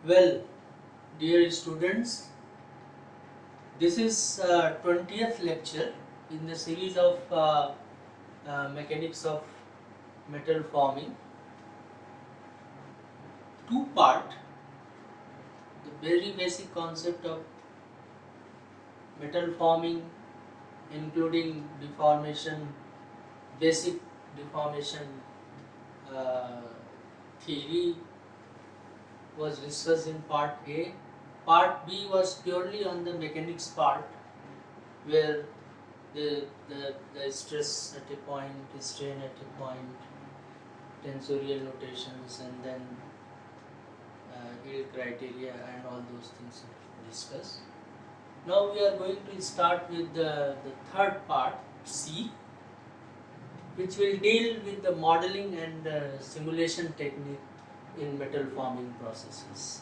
Well, dear students, this is 20th lecture in the series of mechanics of metal forming. Two part, the very basic concept of metal forming, including deformation, basic deformation theory was discussed in part A. Part B was purely on the mechanics part, where the stress at a point, strain at a point, tensorial notations, and then yield criteria and all those things discussed. Now we are going to start with the third part, C, which will deal with the modeling and simulation technique in metal forming processes.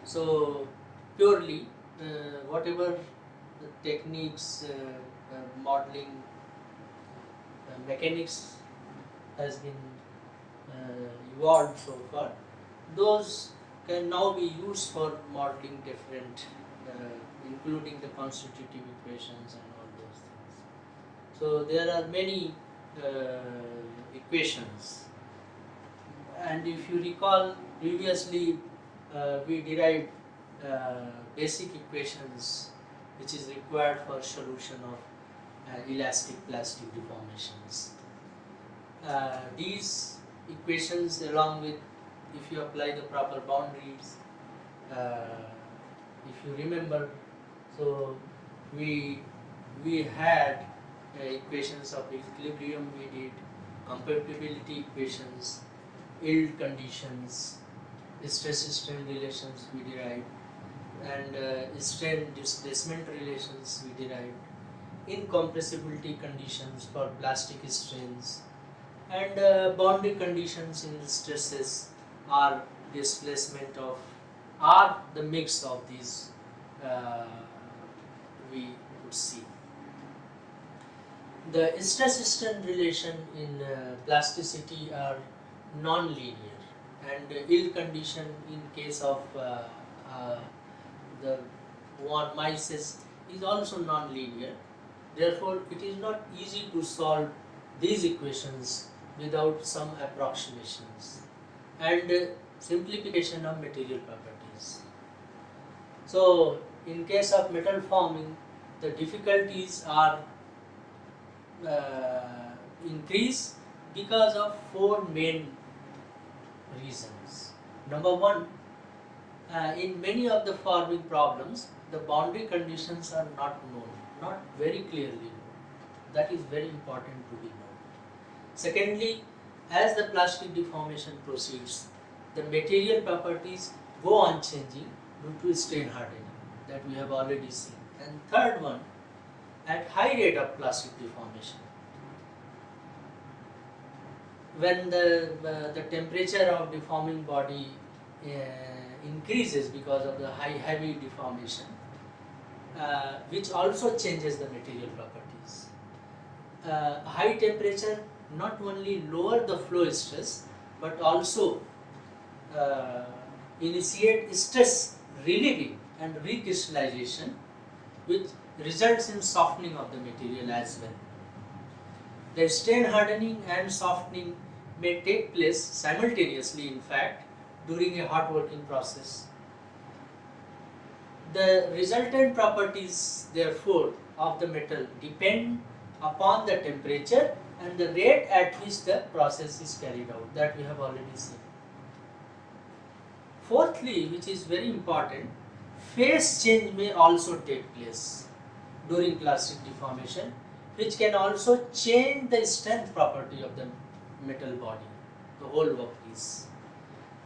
So purely whatever the techniques, modeling, mechanics has been evolved so far, those can now be used for modeling different, including the constitutive equations and all those things. So there are many equations, and if you recall, previously we derived basic equations which is required for solution of elastic plastic deformations. These equations, along with, if you apply the proper boundaries, if you remember, so we had equations of equilibrium, we did compatibility equations, yield conditions, stress-strain relations we derived, and strain displacement relations we derived, incompressibility conditions for plastic strains, and boundary conditions in stresses are displacement of, are the mix of these we would see. The stress-strain relation in plasticity are non-linear, and yield condition in case of the von Mises is also non-linear. Therefore, it is not easy to solve these equations without some approximations and simplification of material properties. So, in case of metal forming, the difficulties are increased because of four main reasons. Number one, in many of the forming problems, the boundary conditions are not known, not very clearly known. That is very important to be known. Secondly, as the plastic deformation proceeds, the material properties go on changing due to strain hardening that we have already seen. And third one, at high rate of plastic deformation, when the temperature of deforming body increases because of the heavy deformation, which also changes the material properties. High temperature not only lower the flow stress, but also initiate stress relieving and recrystallization, which results in softening of the material as well. The strain hardening and softening may take place simultaneously, in fact, during a hot working process. The resultant properties, therefore, of the metal depend upon the temperature and the rate at which the process is carried out, that we have already seen. Fourthly, which is very important, phase change may also take place during plastic deformation, which can also change the strength property of the metal body, the whole workpiece.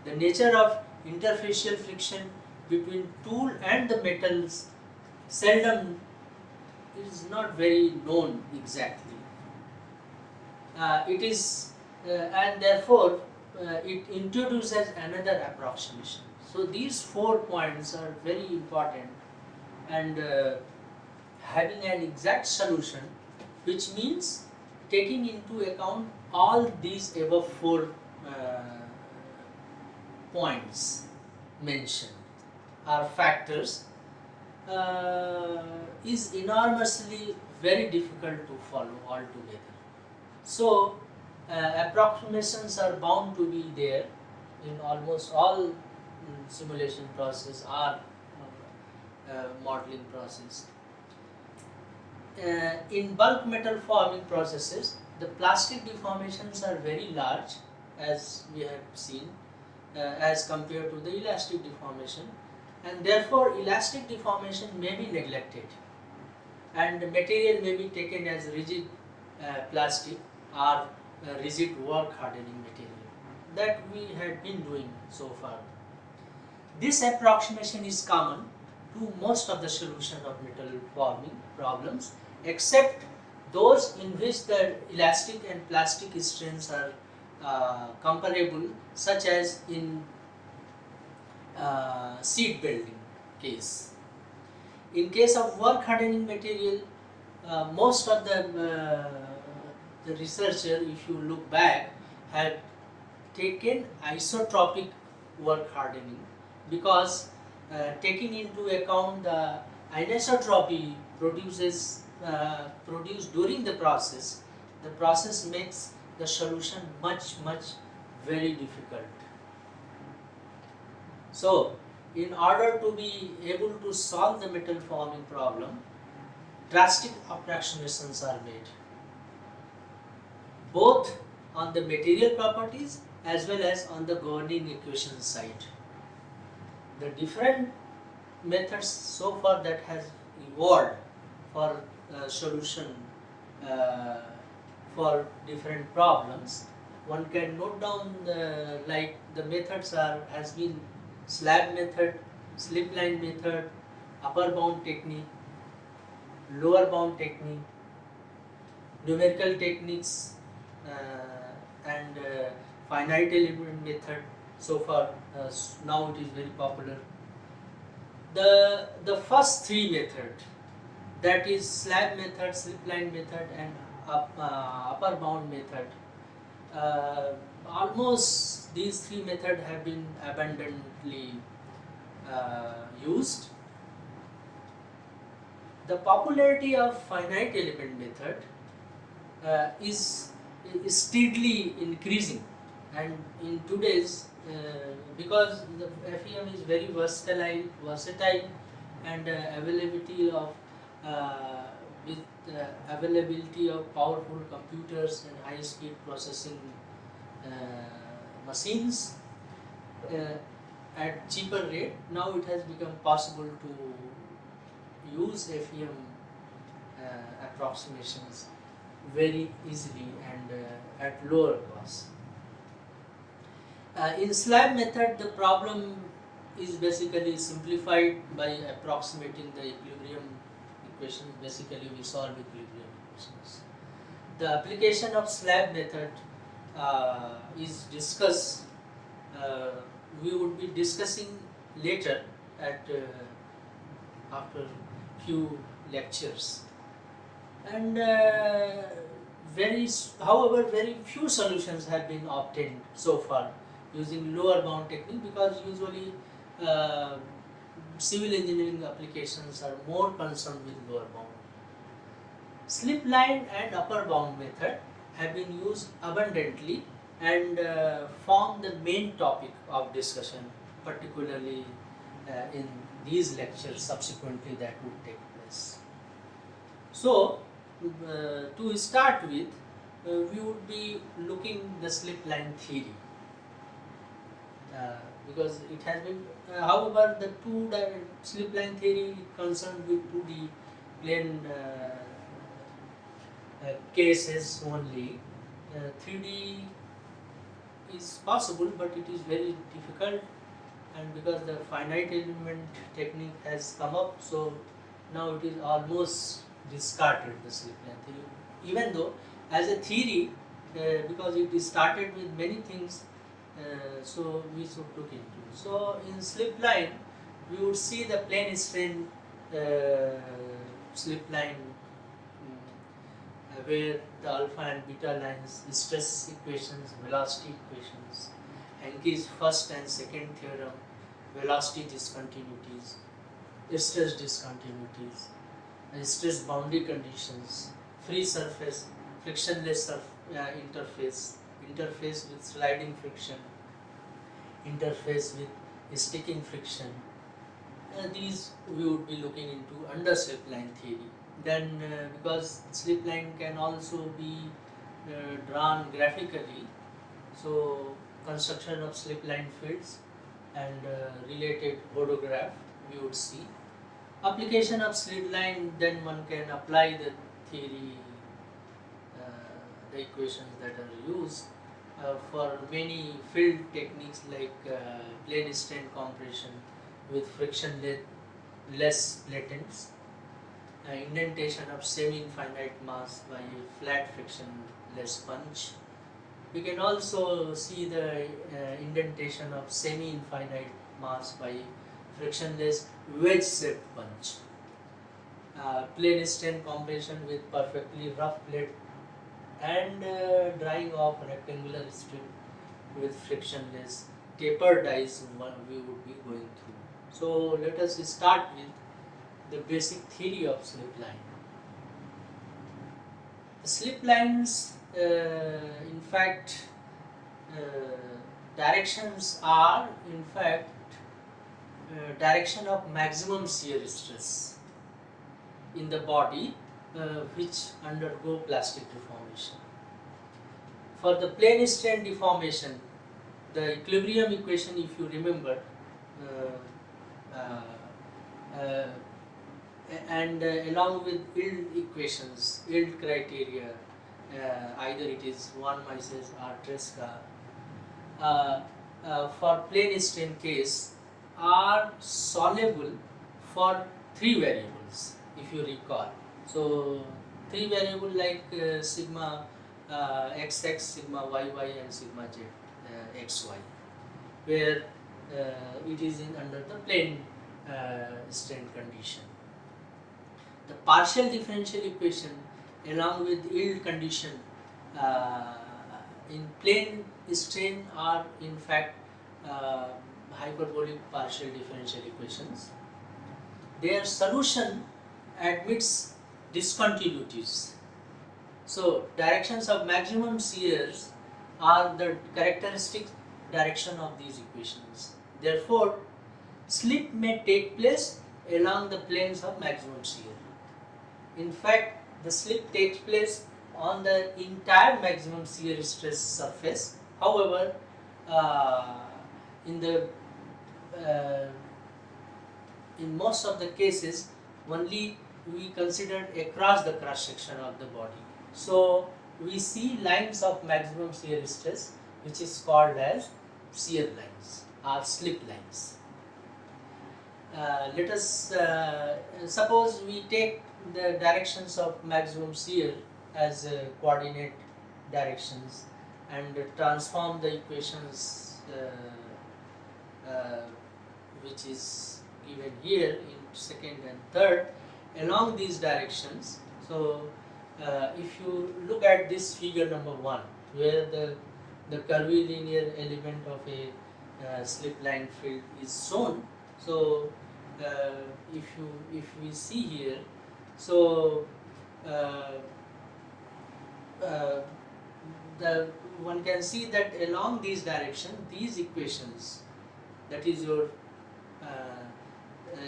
The nature of interfacial friction between tool and the metals seldom is not very known exactly. It is and therefore it introduces another approximation. So these 4 points are very important, and having an exact solution, which means taking into account all these above 4 points mentioned are factors is enormously very difficult to follow altogether. So approximations are bound to be there in almost all simulation process or modeling process. In bulk metal forming processes, the plastic deformations are very large, as we have seen, as compared to the elastic deformation, and therefore elastic deformation may be neglected and the material may be taken as rigid plastic or rigid work hardening material that we had been doing so far. This approximation is common to most of the solution of metal forming problems, except those in which the elastic and plastic strengths are comparable, such as in seat building case. In case of work hardening material, most of the researcher, if you look back, have taken isotropic work hardening because taking into account the anisotropy produced during the process makes the solution much very difficult. So, in order to be able to solve the metal forming problem, drastic approximations are made, both on the material properties as well as on the governing equation side. The different methods so far that has evolved for solution for different problems, one can note down like the methods has been slab method, slip line method, upper bound technique, lower bound technique, numerical techniques, and finite element method. So far, now it is very popular. The first three methods, that is slab method, slip line method, and upper bound method, almost these three methods have been abundantly used. The popularity of finite element method is steadily increasing, and in today's because the FEM is very versatile, and availability of availability of powerful computers and high-speed processing machines at cheaper rate, now it has become possible to use FEM approximations very easily and at lower cost. In slab method, the problem is basically simplified by approximating the equilibrium equations. Basically, we solve equilibrium equations. The application of slab method is discussed. We would be discussing later at after few lectures, and however, very few solutions have been obtained so far using lower bound technique, because usually civil engineering applications are more concerned with lower bound. Slip line and upper bound method have been used abundantly and form the main topic of discussion, particularly in these lectures subsequently that would take place. So, to start with, we would be looking the slip line theory. Because it has been, however, the slip line theory concerned with 2D plane cases only. 3D is possible, but it is very difficult, and because the finite element technique has come up, so now it is almost discarded, the slip line theory, even though as a theory, because it is started with many things, so we should look into. So in slip line, we would see the plane strain slip line where the alpha and beta lines, stress equations, velocity equations, Henky's first and second theorem, velocity discontinuities, stress discontinuities, and stress boundary conditions, free surface, frictionless interface, interface with sliding friction, interface with sticking friction. These we would be looking into under slip line theory. Then because slip line can also be drawn graphically, so construction of slip line fields and related hodograph we would see. Application of slip line, then one can apply the theory, the equations that are used for many field techniques like plane strain compression with frictionless platens, indentation of semi-infinite mass by a flat frictionless punch. We can also see the indentation of semi-infinite mass by frictionless wedge-shaped punch. Plane strain compression with perfectly rough plate and drying of rectangular strip with frictionless tapered dies we would be going through. So let us start with the basic theory of slip line. The slip lines, in fact, directions are in fact direction of maximum shear stress in the body which undergo plastic deformation. For the plane strain deformation, the equilibrium equation, if you remember, and along with yield equations, yield criteria, either it is one Mises or Tresca, for plane strain case are solvable for three variables, if you recall. So three variable like sigma xx, sigma yy, and sigma z xy, where it is in under the plane strain condition. The partial differential equation along with yield condition in plane strain are in fact hyperbolic partial differential equations. Their solution admits discontinuities. So directions of maximum shears are the characteristic direction of these equations. Therefore, slip may take place along the planes of maximum shear. In fact, the slip takes place on the entire maximum shear stress surface. However, in most of the cases, only we considered across the cross section of the body. So we see lines of maximum shear stress, which is called as shear lines or slip lines. Let us suppose we take the directions of maximum shear as coordinate directions and transform the equations which is given here in second and third along these directions. So if you look at this figure number 1, where the curvilinear element of a slip line field is shown. So if we see here, so the one can see that along these directions, these equations, that is your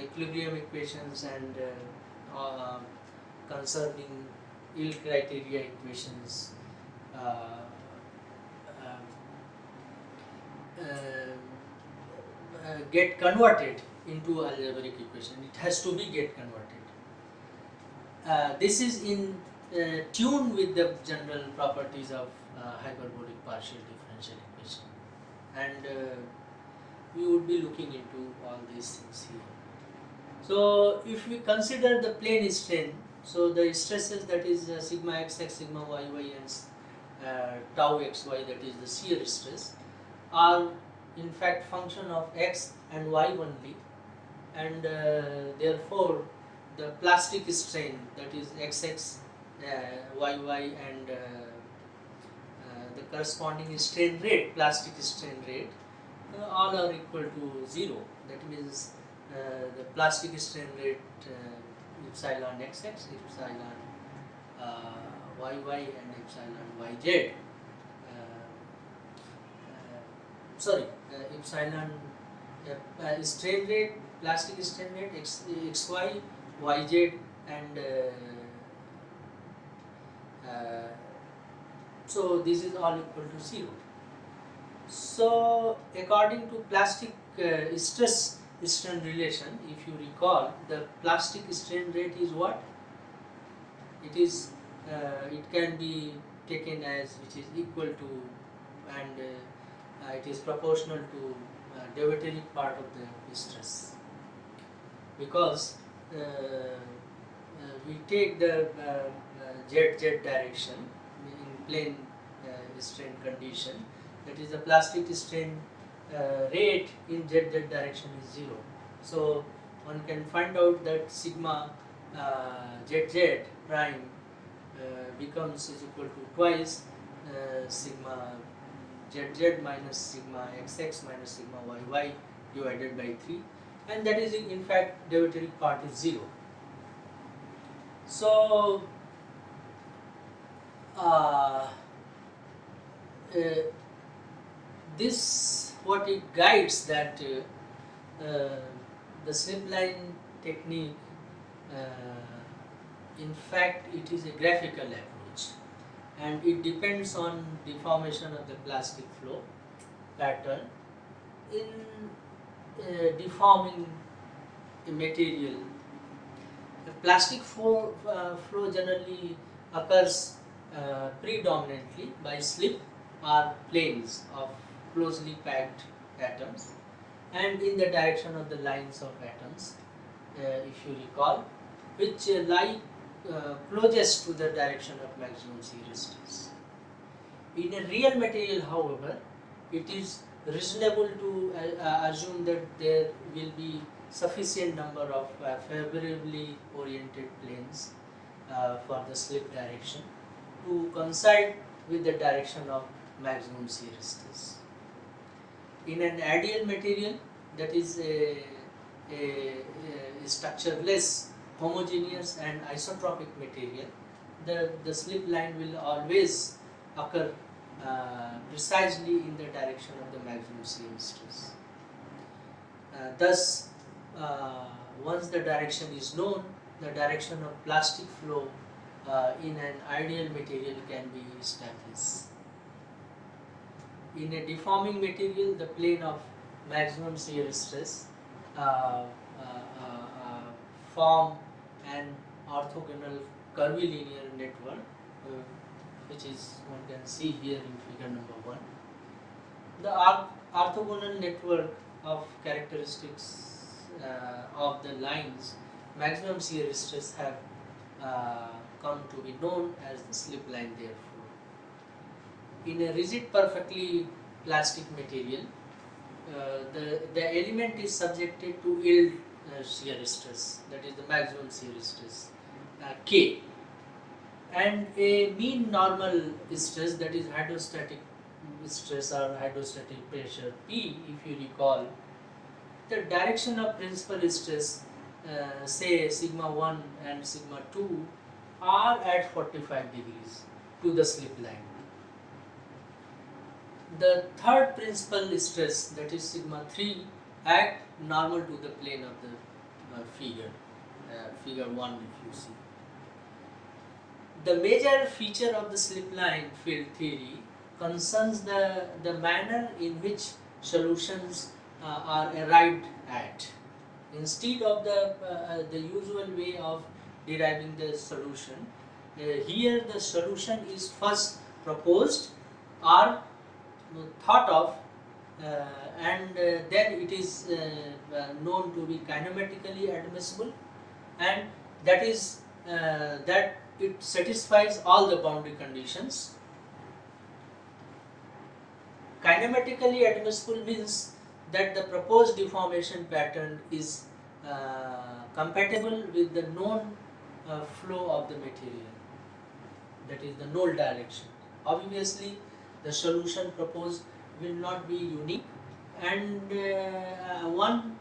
equilibrium equations and concerning yield criteria equations, get converted into algebraic equation. It has to be get converted. This is in tune with the general properties of hyperbolic partial differential equation, and we would be looking into all these things here. So if we consider the plane strain, so the stresses, that is sigma xx, sigma yy, and tau xy, that is the shear stress, are in fact function of x and y only, and therefore the plastic strain, that is xx, yy, and the corresponding strain rate, plastic strain rate, all are equal to 0. that means the plastic strain rate epsilon xx, epsilon yy and epsilon yz. Sorry, epsilon strain rate, plastic strain rate xy, yz and so this is all equal to 0. So according to plastic stress strain relation, if you recall, the plastic strain rate is what? It is it can be taken as which is equal to, and it is proportional to deuteric part of the stress, because we take the z direction in plane strain condition, that is the plastic strain rate in z direction is 0. So one can find out that sigma zz prime becomes is equal to twice sigma zz minus sigma xx minus sigma yy divided by 3, and that is in fact deuteric part is 0. So this what it guides that the slip line technique, in fact it is a graphical approach, and it depends on deformation of the plastic flow pattern in deforming a material. The plastic flow generally occurs predominantly by slip or planes of closely packed atoms and in the direction of the lines of atoms, if you recall, which lie closest to the direction of maximum shear stress. In a real material, however, it is reasonable to assume that there will be sufficient number of favorably oriented planes for the slip direction to coincide with the direction of maximum shear stress. In an ideal material, that is a structureless, homogeneous and isotropic material, the slip line will always occur precisely in the direction of the maximum shear stress. Thus, once the direction is known, the direction of plastic flow in an ideal material can be established. In a deforming material, the plane of maximum shear stress form an orthogonal curvilinear network, which is one can see here in figure number 1. The orthogonal network of characteristics of the lines maximum shear stress have come to be known as the slip line, therefore. In a rigid perfectly plastic material, the element is subjected to yield shear stress, that is the maximum shear stress K, and a mean normal stress, that is hydrostatic stress or hydrostatic pressure P, if you recall. The direction of principal stress, say sigma 1 and sigma 2, are at 45 degrees to the slip line. The third principal stress, that is sigma 3, act normal to the plane of the figure 1, if you see. The major feature of the slip line field theory concerns the manner in which solutions are arrived at. Instead of the usual way of deriving the solution, here the solution is first proposed or thought of, and then it is known to be kinematically admissible, and that is that it satisfies all the boundary conditions. Kinematically admissible means that the proposed deformation pattern is compatible with the known flow of the material, that is the null direction. Obviously, the solution proposed will not be unique, and one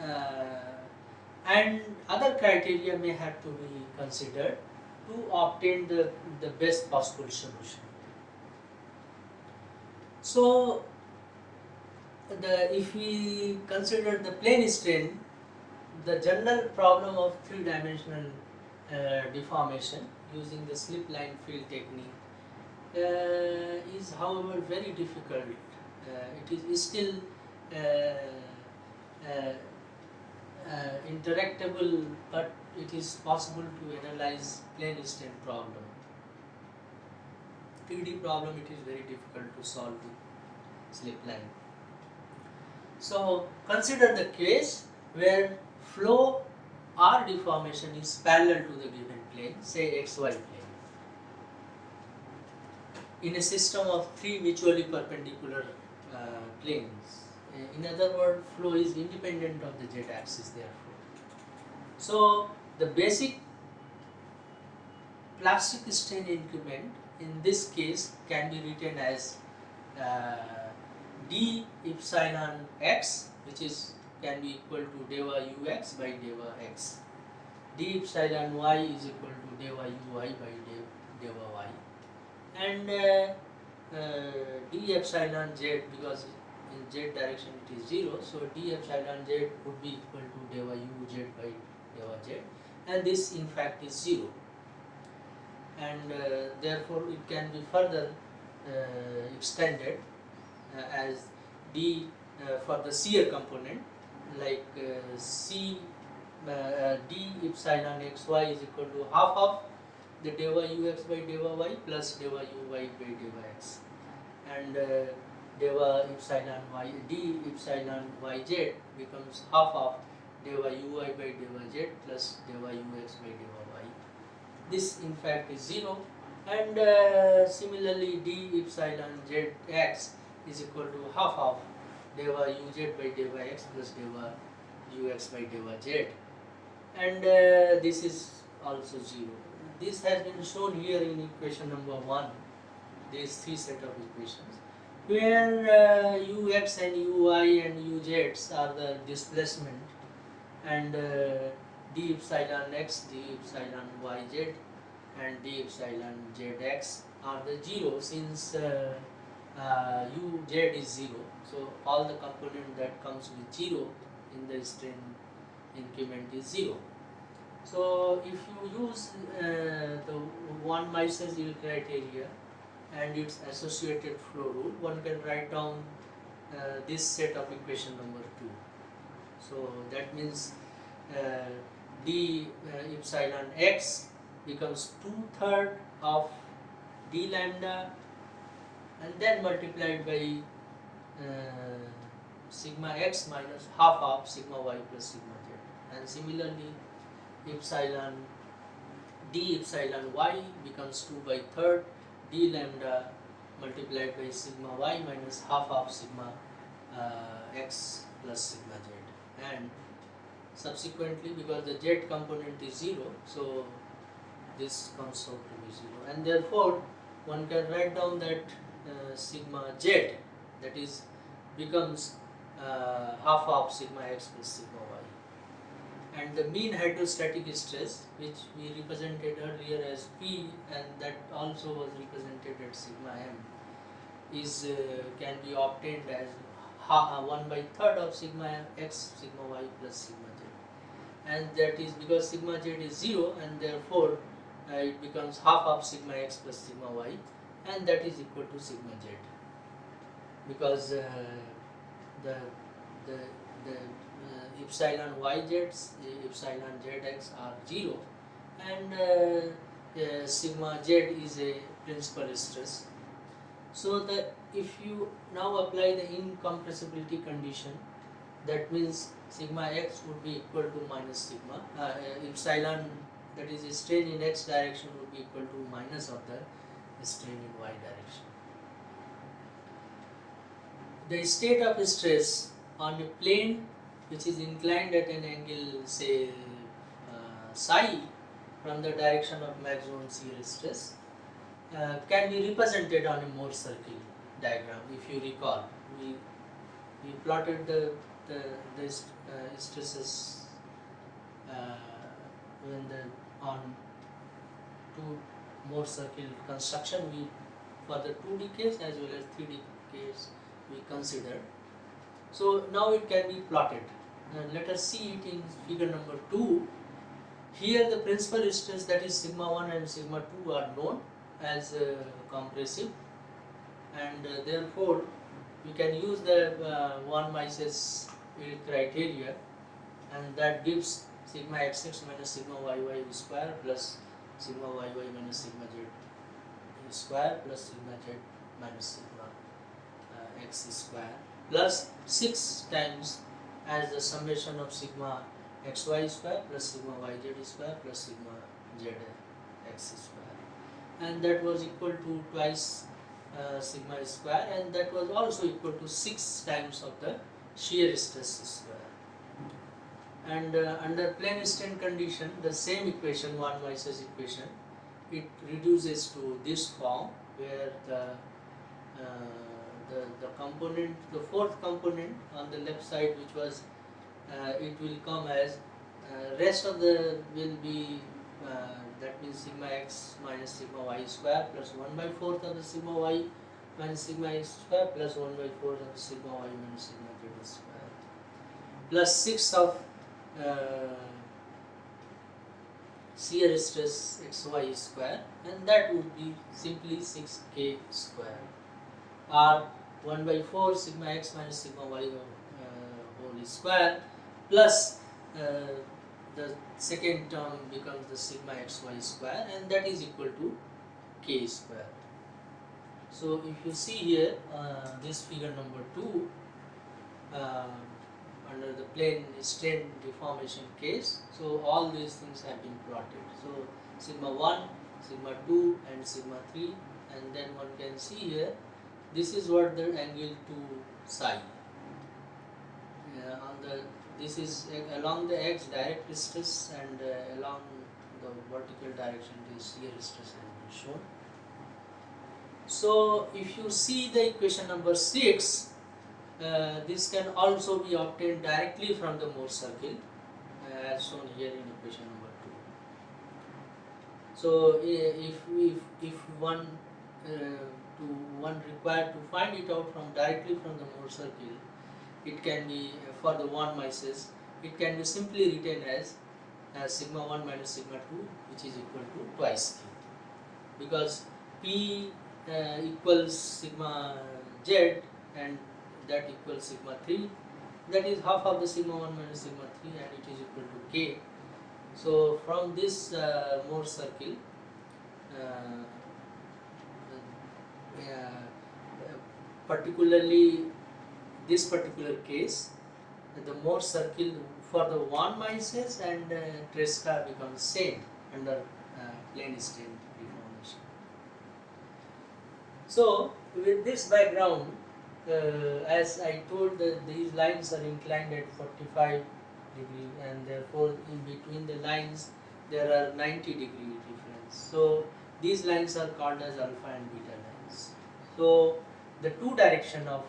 and other criteria may have to be considered to obtain the best possible solution. So, if we consider the plane strain, the general problem of three-dimensional deformation using the slip line field technique is, however, very difficult. It is still interactable, but it is possible to analyze plane strain problem. 3D problem, it is very difficult to solve the slip line. So consider the case where flow or deformation is parallel to the given plane, say xy plane, in a system of three mutually perpendicular planes. In other words, flow is independent of the z axis, therefore. So the basic plastic strain increment in this case can be written as d epsilon x, which is can be equal to deva ux by deva x. D epsilon y is equal to deva uy by deva y, and d epsilon z, because in z direction it is 0, so d epsilon z would be equal to deva uz by deva z, and this in fact is 0, and therefore it can be further extended as d for the shear component, like c d epsilon xy is equal to half of the deva ux by deva y plus deva uy by deva x, and deva epsilon y d epsilon yz becomes half of deva uy by deva z plus deva ux by deva y. This in fact is 0, and similarly d epsilon zx is equal to half of deva uz by deva x plus deva ux by deva z, and this is also 0. This has been shown here in equation number 1, these three set of equations, where ux and uy and uz's are the displacement, and d epsilon x, d epsilon yz and d epsilon zx are the 0, since uz is 0, so all the component that comes with 0 in the strain increment is 0. So if you use the one Mises yield criteria and its associated flow rule, one can write down this set of equation number 2. So that means d epsilon x becomes 2/3 of d lambda, and then multiplied by sigma x minus half of sigma y plus sigma z, and similarly epsilon d epsilon y becomes 2/3 d lambda multiplied by sigma y minus half of sigma x plus sigma z, and subsequently, because the z component is 0, so this comes out to be 0, and therefore one can write down that sigma z, that is, becomes half of sigma x plus sigma y, and the mean hydrostatic stress, which we represented earlier as P, and that also was represented at sigma m, is can be obtained as 1/3 of sigma x sigma y plus sigma z, and that is because sigma z is 0, and therefore it becomes half of sigma x plus sigma y, and that is equal to sigma z, because the epsilon yz, epsilon zx are 0, and sigma z is a principal stress. So if you now apply the incompressibility condition, that means sigma x would be equal to minus sigma epsilon, that is strain in x direction, would be equal to minus of the strain in y direction. The state of stress on a plane which is inclined at an angle, say psi, from the direction of maximum shear stress can be represented on a Mohr circle diagram. If you recall, we plotted the the stresses when the on two Mohr circle construction, we for the 2D case as well as 3D case we consider. So now it can be plotted. Let us see it in figure number 2. Here the principal stress, that is sigma 1 and sigma 2, are known as compressive, and therefore we can use the von Mises yield criteria, and that gives sigma xx minus sigma yy square plus sigma yy minus sigma z square plus sigma z minus sigma x square plus 6 times as the summation of sigma xy square plus sigma yz square plus sigma zx square, and that was equal to twice sigma square, and that was also equal to 6 times of the shear stress square. And under plane strain condition, the same equation, von Mises equation, it reduces to this form, where the component, the fourth component on the left side, which was it will come as rest of the will be that means sigma x minus sigma y square plus 1/4 of the sigma y minus sigma x square plus 1/4 of the sigma y minus sigma z square plus 6 of shear stress xy square, and that would be simply 6k square, or 1/4 sigma x minus sigma y whole square plus the second term becomes the sigma xy square, and that is equal to k square. So if you see here this figure number 2, under the plane strain deformation case, so all these things have been plotted. So sigma 1, sigma 2 and sigma 3, and then one can see here this is what the angle to psi. This is along the x direct stress, and along the vertical direction this shear stress has been shown. So if you see the equation number 6, this can also be obtained directly from the Mohr circle, as shown here in equation number 2. So if one required to find it out directly from the Mohr circle, it can be for the von Mises, it can be simply written as sigma 1 minus sigma 2, which is equal to twice k, because p equals sigma z, and that equals sigma 3, that is half of the sigma 1 minus sigma 3, and it is equal to k. So from this Mohr circle, particularly this particular case, the Mohr circle for the von Mises and Tresca becomes same under plane strain deformation. So with this background, as I told, these lines are inclined at 45 degree, and therefore in between the lines there are 90 degree difference. So these lines are called as alpha and beta lines. So the two direction of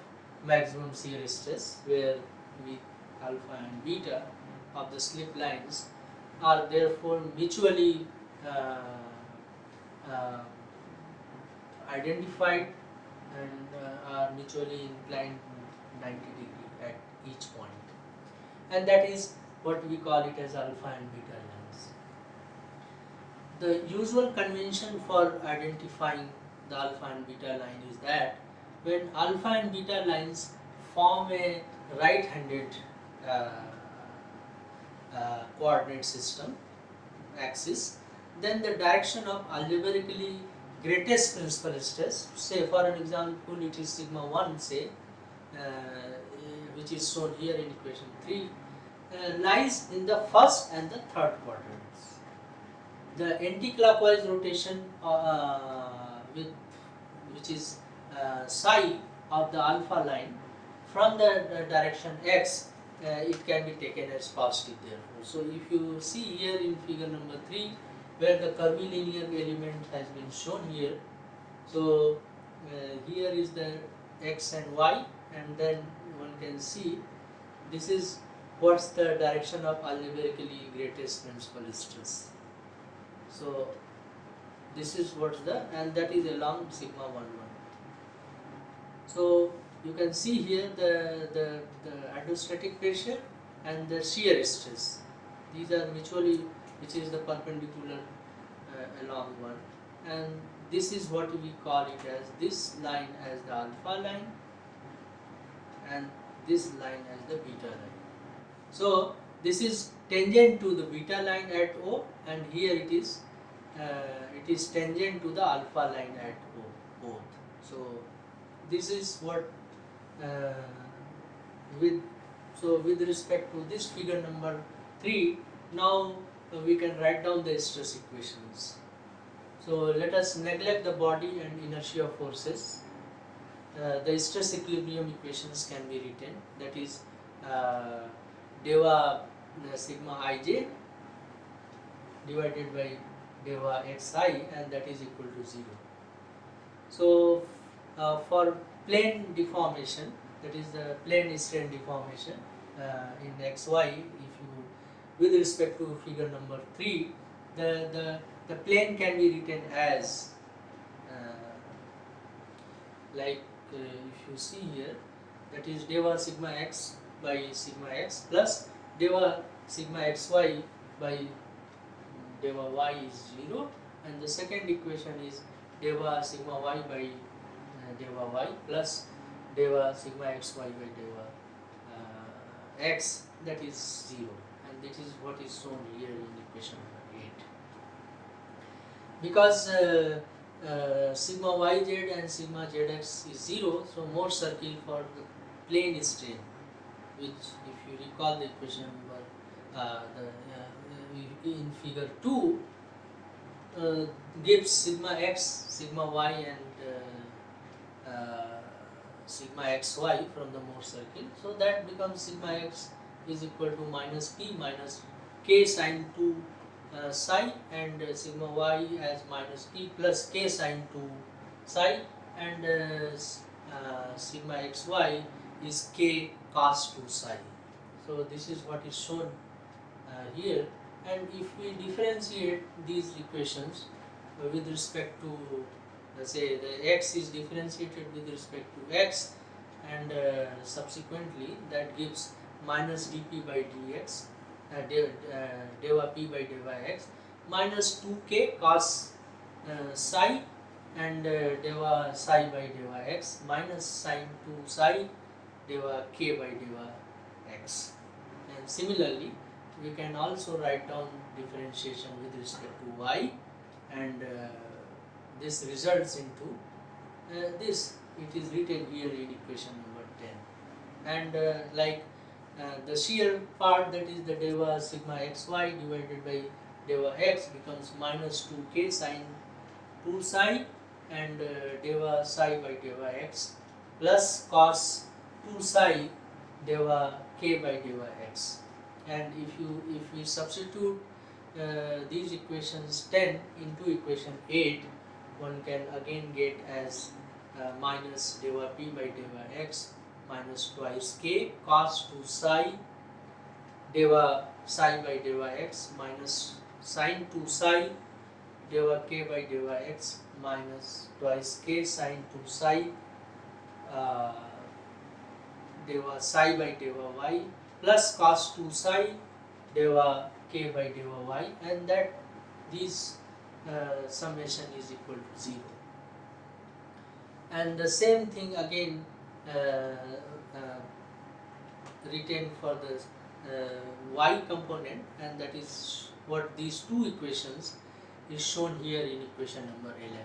maximum shear stress, where we alpha and beta of the slip lines are therefore mutually identified and are mutually inclined 90 degree at each point, and that is what we call it as alpha and beta lines. The usual convention for identifying the alpha and beta line is that when alpha and beta lines form a right-handed coordinate system axis, then the direction of algebraically greatest principal stress, say for an example it is sigma 1, say, which is shown here in equation 3, lies in the first and the third quadrants. The anti-clockwise rotation which is psi of the alpha line from the direction x, it can be taken as positive therefore. So if you see here in figure number 3, where the curvilinear element has been shown here, so here is the x and y, and then one can see this is what's the direction of algebraically greatest principal stress. So this is what's the, and that is along sigma 1 1. So you can see here the hydrostatic pressure and the shear stress. These are mutually, which is the perpendicular along one, and this is what we call it as, this line as the alpha line and this line as the beta line. So this is tangent to the beta line at O, and here it is tangent to the alpha line at O, both. So this is what with respect to this figure number 3, now we can write down the stress equations. So let us neglect the body and inertia forces. The stress equilibrium equations can be written, that is deva sigma ij divided by deva xi, and that is equal to 0. So for plane deformation, that is the plane strain deformation in xy, if you, with respect to figure number 3, the plane can be written as like if you see here, that is deva sigma x by sigma x plus deva sigma xy by deva y is 0, and the second equation is deva sigma y by deva y plus deva sigma xy by deva x, that is 0, and that is what is shown here in equation number 8. Because sigma yz and sigma zx is 0, so Mohr circle for the plane strain, which if you recall the equation number in figure 2 gives sigma x, sigma y and sigma xy from the Mohr circle. So that becomes sigma x is equal to minus p minus k sine 2 psi, and sigma y as minus p plus k sine 2 psi, and sigma xy is k cos 2 psi. So this is what is shown here, and if we differentiate these equations with respect to, let's say the x is differentiated with respect to x, and subsequently that gives minus dp by dx, deva p by deva x, minus 2k cos psi, and deva psi by deva x, minus sine 2 psi deva k by deva x. And similarly we can also write down differentiation with respect to y, and this results into this, it is written here in equation number 10, and like the shear part, that is the deva sigma xy divided by deva x, becomes minus 2k sine 2 psi, and deva psi by deva x plus cos 2 psi deva k by deva x. And if we substitute these equations 10 into equation 8, one can again get as minus deva p by deva x minus twice k cos 2 psi deva psi by deva x minus sine 2 psi deva k by deva x minus twice k sine 2 psi deva psi by deva y plus cos 2 psi deva k by deva y, and that this summation is equal to 0. And the same thing again written for the y component, and that is what these two equations is shown here in equation number 11.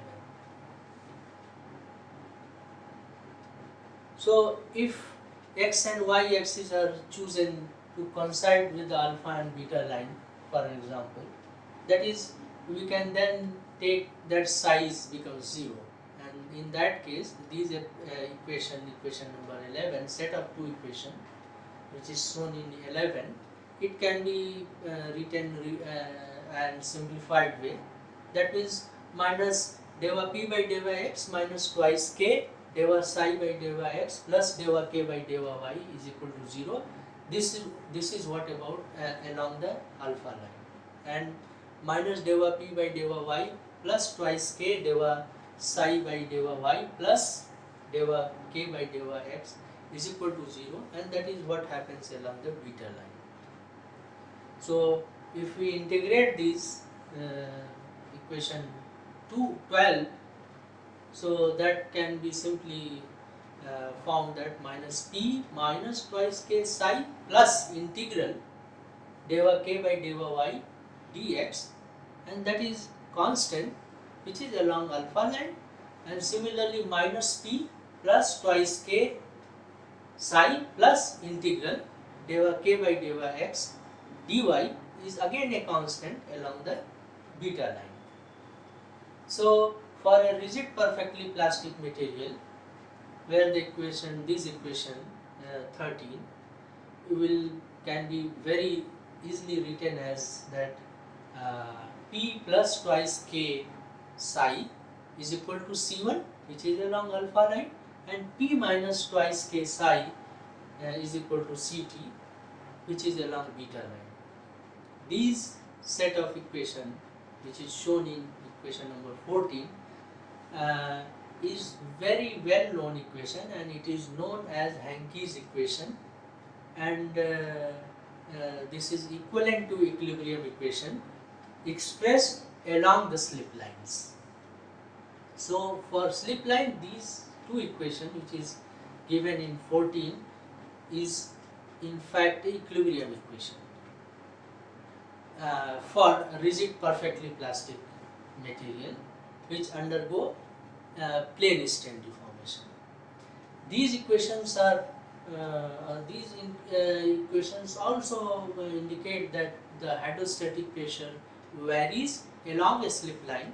So if x and y axis are chosen to coincide with the alpha and beta line, for example, that is, we can then take that size becomes 0, and in that case these equation number 11, set of two equation which is shown in 11, it can be written and simplified way, that means minus deva p by deva x minus twice k deva psi by deva x plus deva k by deva y is equal to 0. this is what about along the alpha line, and minus deva p by deva y plus twice k deva psi by deva y plus deva k by deva x is equal to 0, and that is what happens along the beta line. So if we integrate this equation 12, so that can be simply found that minus p minus twice k psi plus integral deva k by deva y dx, and that is constant which is along alpha line, and similarly minus p plus twice k psi plus integral deva k by deva x dy is again a constant along the beta line. So for a rigid perfectly plastic material where the equation, this equation 13 can be very easily written as that p plus twice k psi is equal to C1, which is along alpha line, and p minus twice k psi is equal to Ct, which is along beta line. These set of equation, which is shown in equation number 14, is very well known equation, and it is known as Henky's equation, and this is equivalent to equilibrium equation expressed along the slip lines. So for slip line, these two equations which is given in 14 is in fact equilibrium equation for rigid perfectly plastic material which undergo plane strain deformation. These equations are equations also indicate that the hydrostatic pressure varies along a slip line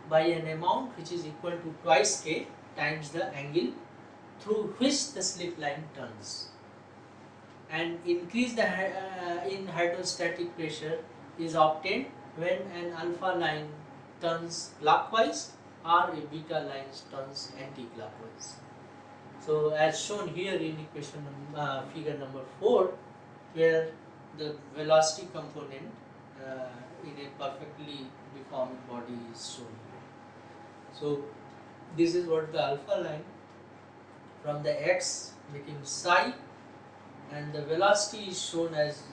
by an amount which is equal to twice k times the angle through which the slip line turns, and increase in hydrostatic pressure is obtained when an alpha line turns clockwise or a beta line turns anti-clockwise. So as shown here in equation figure number 4, where the velocity component in a perfectly deformed body is shown here. So this is what the alpha line from the x making psi, and the velocity is shown as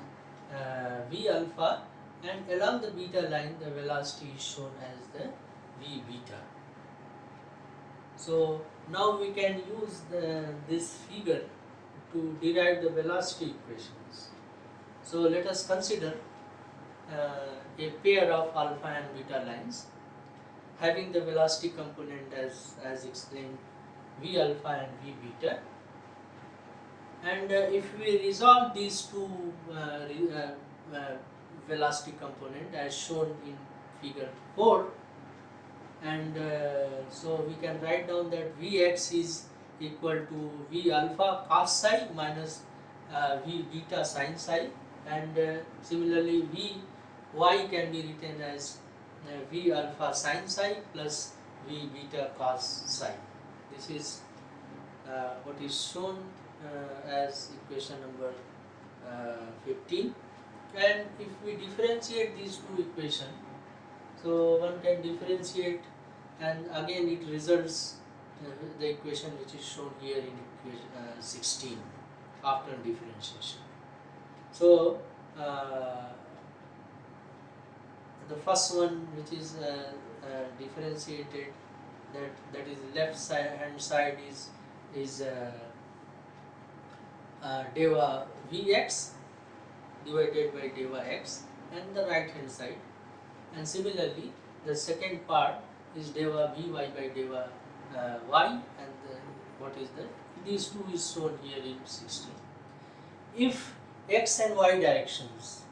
v alpha, and along the beta line the velocity is shown as the v beta. So now we can use this figure to derive the velocity equations. So let us consider a pair of alpha and beta lines having the velocity component as explained v alpha and v beta, and if we resolve these two velocity component as shown in figure 4, and so we can write down that Vx is equal to V alpha cos psi minus V beta sin psi, and similarly Vy can be written as V alpha sin psi plus V beta cos psi. This is what is shown as equation number 15, and if we differentiate these two equations, so one can differentiate, and again it results the equation which is shown here in equation 16 after differentiation. So the first one which is differentiated, that is left hand side is deva Vx divided by deva x, and the right hand side, and similarly the second part is deva Vy by deva y, and what is the these two is shown here in 16. If x and y directions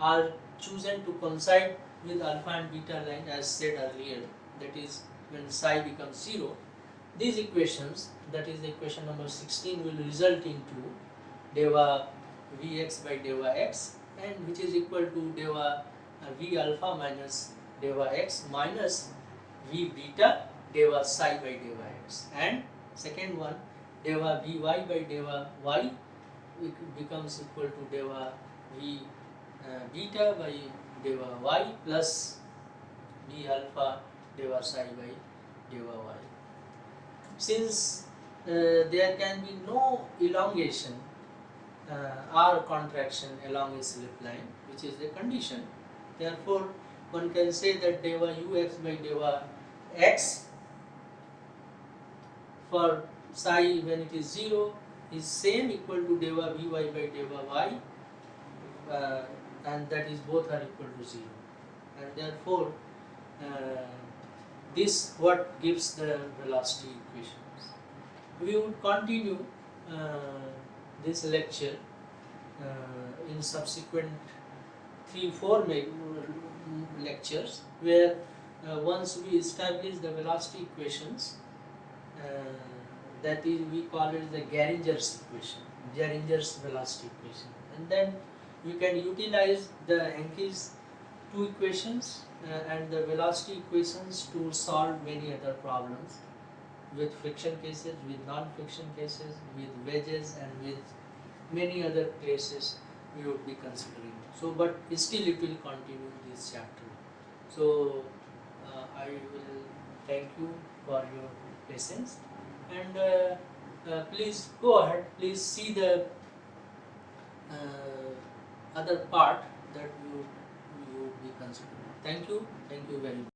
are chosen to coincide with alpha and beta line as said earlier, that is when psi becomes 0, these equations, that is the equation number 16, will result into deva Vx by deva x, and which is equal to deva V alpha minus deva x minus V beta deva psi by deva x, and second one deva Vy by deva y it becomes equal to deva v beta by deva y plus b alpha deva psi by deva y. Since there can be no elongation or contraction along a slip line, which is a condition, therefore one can say that deva ux by deva x for psi when it is 0 is same equal to deva vy by deva y, and that is both are equal to 0, and therefore this what gives the velocity equations. We would continue this lecture in subsequent 3-4 lectures, where once we establish the velocity equations, that is, we call it the Gehringer's equation, Gehringer's velocity equation, and then we can utilize the Henky's two equations and the velocity equations to solve many other problems with friction cases, with non-friction cases, with wedges, and with many other cases we would be considering. So, but still it will continue this chapter. So, I will thank you for your patience, and please go ahead, please see the other part that you would be considering. Thank you very much.